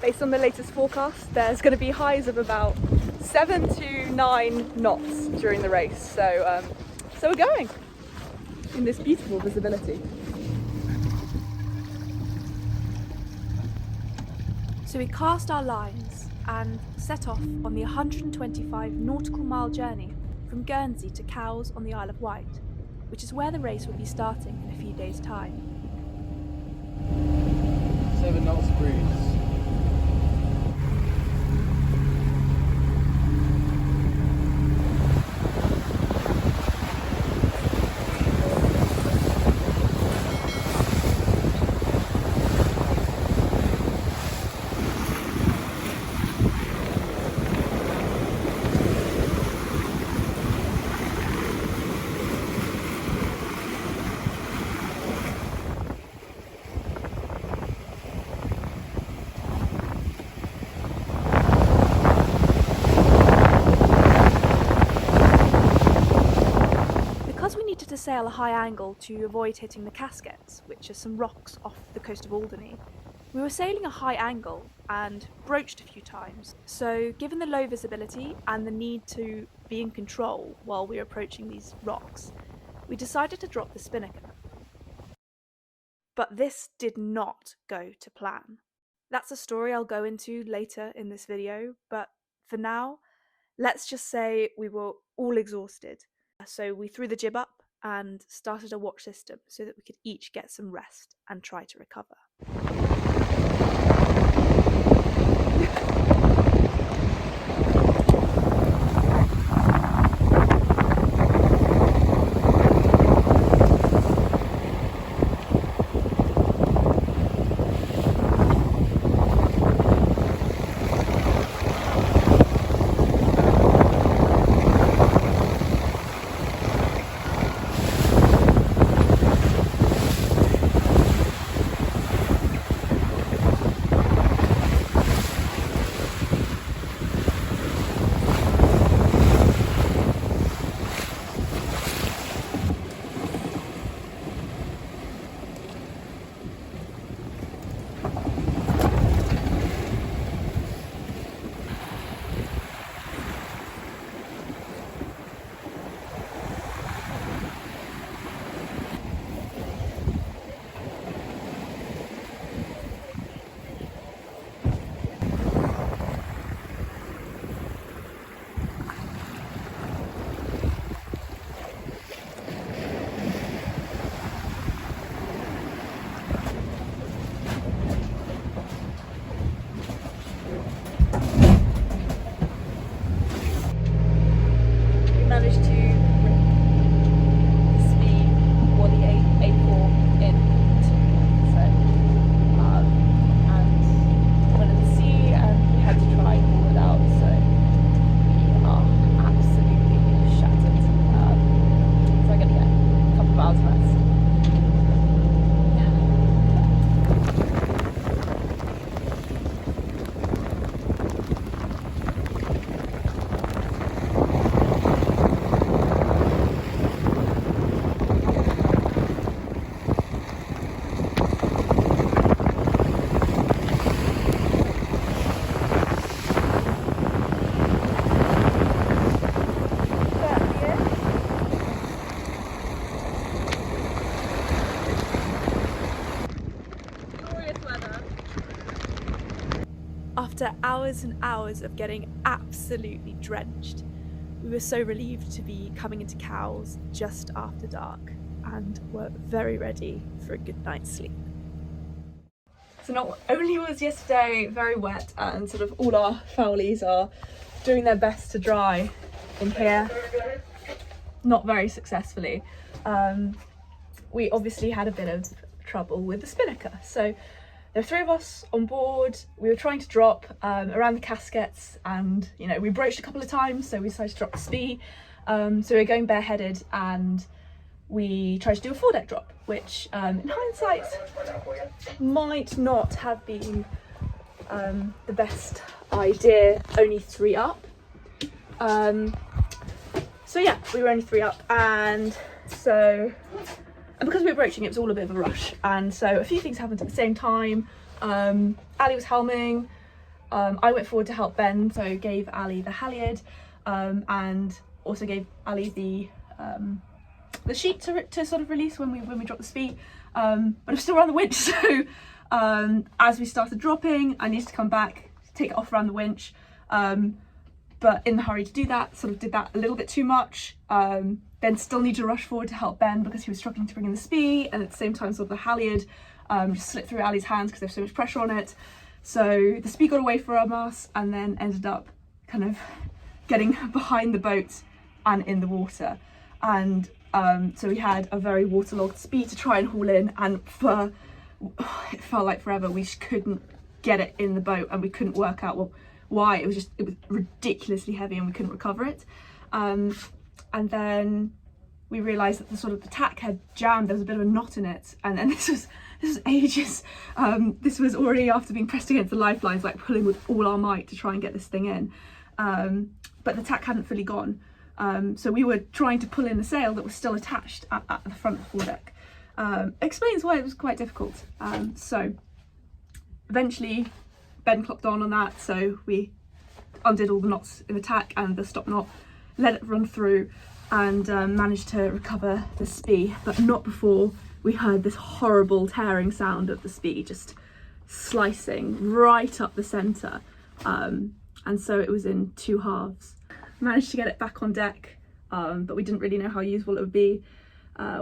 Based on the latest forecast, there's going to be highs of about 7 to 9 knots during the race. So we're going in this beautiful visibility. So we cast our lines and set off on the 125 nautical mile journey from Guernsey to Cowes on the Isle of Wight, which is where the race will be starting in a few days' time. 7 knots breeze. To sail a high angle to avoid hitting the casquettes, which are some rocks off the coast of Alderney. We were sailing a high angle and broached a few times, so given the low visibility and the need to be in control while we were approaching these rocks, we decided to drop the spinnaker. But this did not go to plan. That's a story I'll go into later in this video, but for now, let's just say we were all exhausted. So we threw the jib up and started a watch system so that we could each get some rest and try to recover. After hours and hours of getting absolutely drenched, we were so relieved to be coming into Cowes just after dark and were very ready for a good night's sleep. So not only was yesterday very wet and sort of all our fowlies are doing their best to dry in here, not very successfully, we obviously had a bit of trouble with the spinnaker. So there were 3 of us on board. We were trying to drop around the casquettes, and we broached a couple of times, so we decided to drop the spee. So we were going bareheaded and we tried to do a foredeck drop, which in hindsight might not have been the best idea, only 3 up. So yeah, we were only 3 up, and because we were broaching, it was all a bit of a rush, and so a few things happened at the same time. Ali was helming, I went forward to help Ben, so gave Ali the halyard, and also gave Ali the sheet to sort of release when we dropped the speed, but I'm still around the winch. So as we started dropping, I needed to come back, take it off around the winch, but in the hurry to do that, sort of did that a little bit too much. Then still need to rush forward to help Ben because he was struggling to bring in the speed, and at the same time sort of the halyard just slipped through Ali's hands because there's so much pressure on it. So the speed got away from us and then ended up kind of getting behind the boat and in the water. And so we had a very waterlogged speed to try and haul in, and it felt like forever. We just couldn't get it in the boat, and we couldn't work out why. It was ridiculously heavy and we couldn't recover it. And then we realised that the tack had jammed. There was a bit of a knot in it, and then this was ages. This was already after being pressed against the lifelines, like pulling with all our might to try and get this thing in. But the tack hadn't fully gone. So we were trying to pull in the sail that was still attached at the front of the foredeck. Explains why it was quite difficult. So eventually Ben clocked on that, so we undid all the knots in the tack and the stop knot, let it run through, and managed to recover the spee, but not before we heard this horrible tearing sound of the spee just slicing right up the centre. And so it was in two halves. Managed to get it back on deck, but we didn't really know how useful it would be.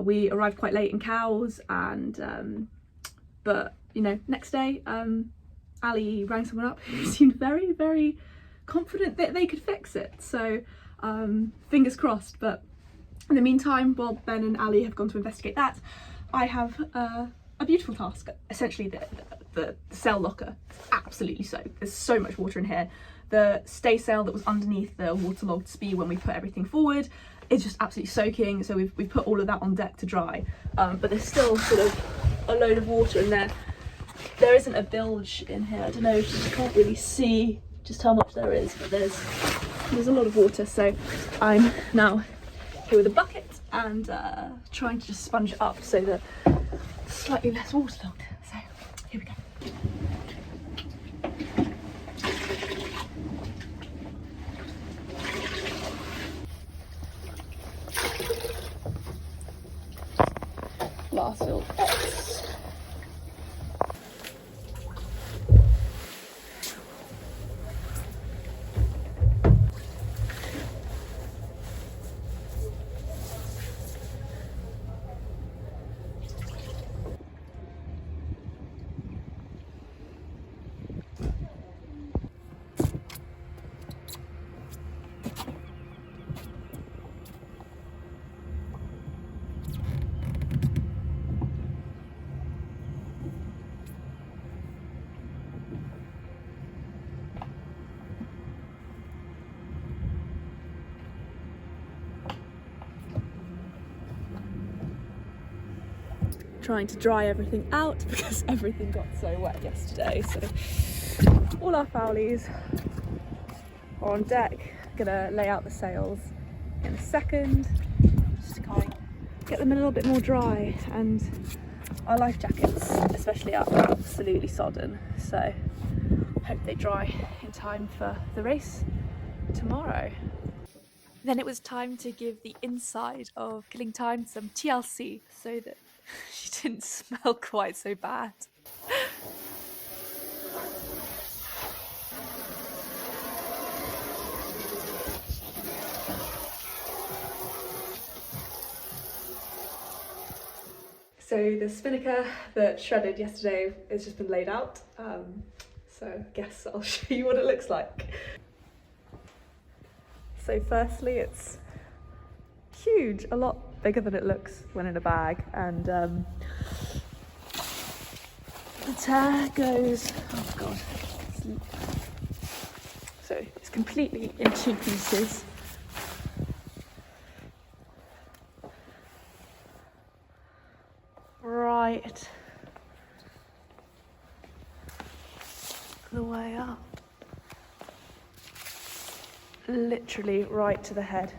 We arrived quite late in Cowes, and but you know, next day Ali rang someone up who seemed very, very confident that they could fix it. So fingers crossed. But in the meantime, while Ben and Ali have gone to investigate that, I have a beautiful task. Essentially, the sail locker is absolutely soaked. There's so much water in here. The staysail that was underneath the waterlogged spee when we put everything forward is just absolutely soaking. So we've put all of that on deck to dry, but there's still sort of a load of water in there. There isn't a bilge in here. I don't know, you can't really see just how much there is, but there's a lot of water. So I'm now here with a bucket and trying to just sponge it up so that it's slightly less waterlogged. So here we go. Last little X. Trying to dry everything out because everything got so wet yesterday. So all our fowlies are on deck. Gonna lay out the sails in a second just to kind of get them a little bit more dry, and our life jackets especially are absolutely sodden, so hope they dry in time for the race tomorrow. Then it was time to give the inside of Killing Time some TLC so that she didn't smell quite so bad. So the spinnaker that shredded yesterday has just been laid out. So I guess I'll show you what it looks like. So firstly, it's huge, a lot bigger than it looks when in a bag, and the tear goes, oh god, so it's completely in two pieces. Right the way up, literally right to the head.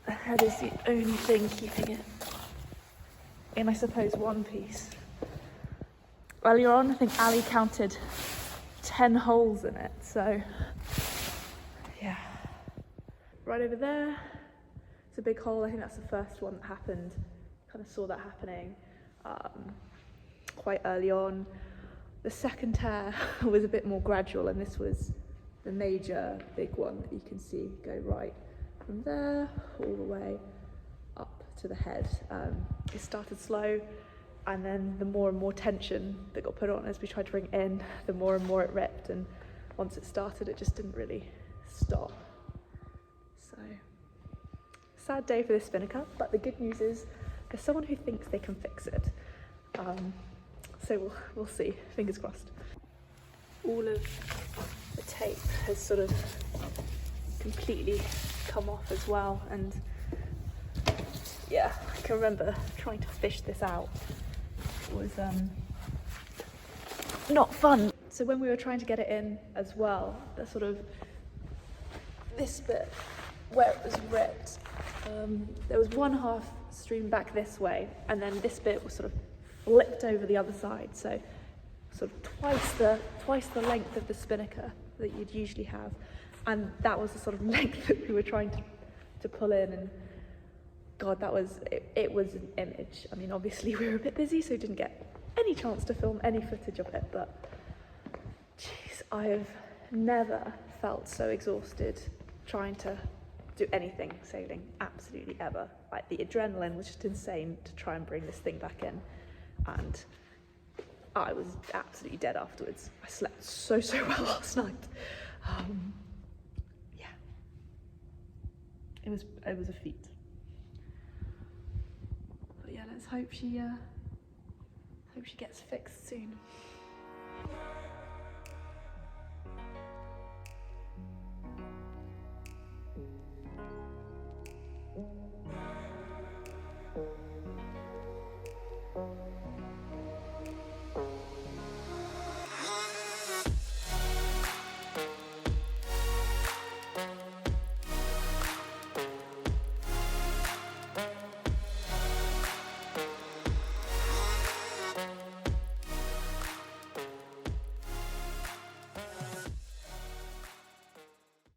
The head is the only thing keeping it in, I suppose, one piece. earlier on. I think Ali counted 10 holes in it, so yeah. Right over there, it's a big hole. I think that's the first one that happened. Kind of saw that happening quite early on. The second tear was a bit more gradual, and this was the major big one that you can see go right from there all the way up to the head. It started slow, and then the more and more tension that got put on as we tried to bring it in, the more and more it ripped, and once it started it just didn't really stop. So, sad day for this spinnaker, but the good news is there's someone who thinks they can fix it. So we'll see, fingers crossed. All of the tape has sort of completely come off as well, and yeah, I can remember trying to fish this out. It was not fun. So when we were trying to get it in as well, the sort of this bit where it was ripped, there was one half streamed back this way, and then this bit was sort of flipped over the other side, so sort of twice the length of the spinnaker that you'd usually have, and that was the sort of length that we were trying to pull in. And God, that was it was an image. I mean, obviously we were a bit busy, so didn't get any chance to film any footage of it, but jeez, I have never felt so exhausted trying to do anything sailing, absolutely ever. Like, the adrenaline was just insane to try and bring this thing back in, and I was absolutely dead afterwards. I slept so well last night. Yeah, it was a feat. But yeah, let's hope she gets fixed soon.